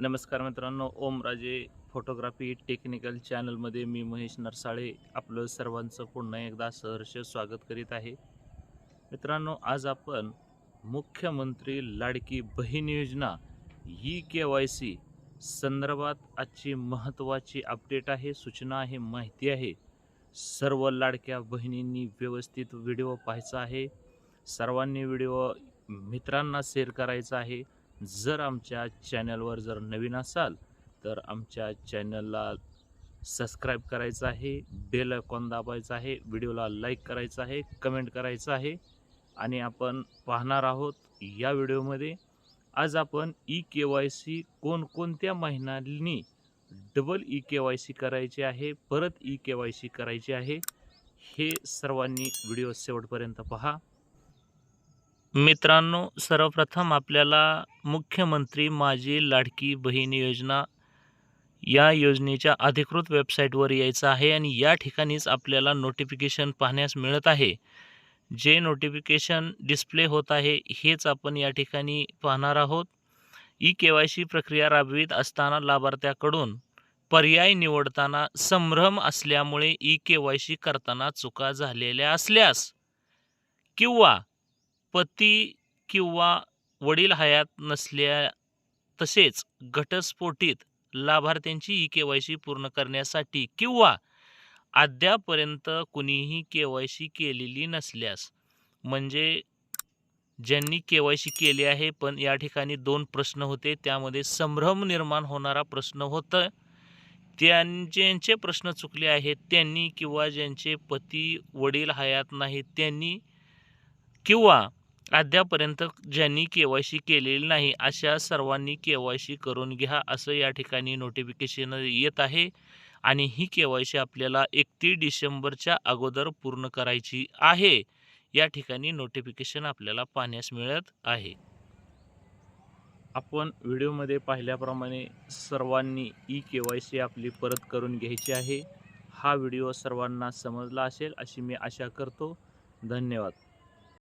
नमस्कार मित्रांनो, Omraje photography technical चॅनलमध्ये मी महेश नरसाळे आपलं सर्वांचं पुन्हा एकदा सहर्ष स्वागत करीत आहे. मित्रांनो, आज आपण मुख्यमंत्री लाडकी बहीण योजना ई-KYC संदर्भात आजची महत्त्वाची अपडेट आहे, सूचना आहे, माहिती आहे. सर्व लाडक्या बहिणींनी व्यवस्थित व्हिडिओ पाहायचा आहे. सर्वांनी व्हिडिओ मित्रांना शेअर करायचा आहे. जर आमच्या चॅनलवर नवीन असाल तर आमच्या चॅनलला सबस्क्राईब करायचं आहे, बेल आयकॉन दाबायचा आहे, व्हिडिओला लाईक करायचं आहे, कमेंट करायचं आहे. आणि आपण पाहणार आहोत या व्हिडिओमध्ये आज आपण ई-KYC कोणकोणत्या महिन्यांनी डबल ई-KYC करायचे आहे, परत ई-KYC करायचे आहे, हे सर्वांनी व्हिडिओ शेवटपर्यंत पहा. मित्रांनो, सर्वप्रथम आपल्याला मुख्यमंत्री माझी लाडकी बहीण योजना या योजनेच्या अधिकृत वेबसाईटवर यायचं आहे आणि या ठिकाणीच आपल्याला नोटिफिकेशन पाहण्यास मिळत आहे. जे नोटिफिकेशन डिस्प्ले होत आहे हेच आपण या ठिकाणी पाहणार आहोत. ई-KYC प्रक्रिया राबवित असताना लाभार्थ्याकडून पर्याय निवडताना संभ्रम असल्यामुळे ई-KYC करताना चुका झालेल्या असल्यास किंवा पती किंवा वडील हयात नसल्या तसेच घटस्फोटित लाभार्थ्यांची ई-KYC पूर्ण करण्यासाठी किंवा अद्यापर्यंत कुणीही KYC केलेली नसल्यास, म्हणजे ज्यांनी KYC केले आहे पण या ठिकाणी 2 प्रश्न होते, त्यामध्ये संभ्रम निर्माण होणारा प्रश्न होता. ज्यांचे प्रश्न चुकले आहेत त्यांनी किंवा ज्यांचे पती वडील हयात नाहीत त्यांनी किंवा अद्यापर्यंत ज्यांनी KYC केलेली नाही अशा सर्वांनी KYC करून घ्या असं या ठिकाणी नोटिफिकेशन येत आहे. आणि ही KYC आपल्याला 31 डिसेंबरच्या अगोदर पूर्ण करायची आहे. या ठिकाणी नोटिफिकेशन आपल्याला पाहण्यास मिळत आहे. आपण व्हिडिओमध्ये पाहिल्याप्रमाणे सर्वांनी ई-KYC आपली परत करून घ्यायची आहे. हा व्हिडिओ सर्वांना समजला असेल अशी मी आशा करतो. धन्यवाद.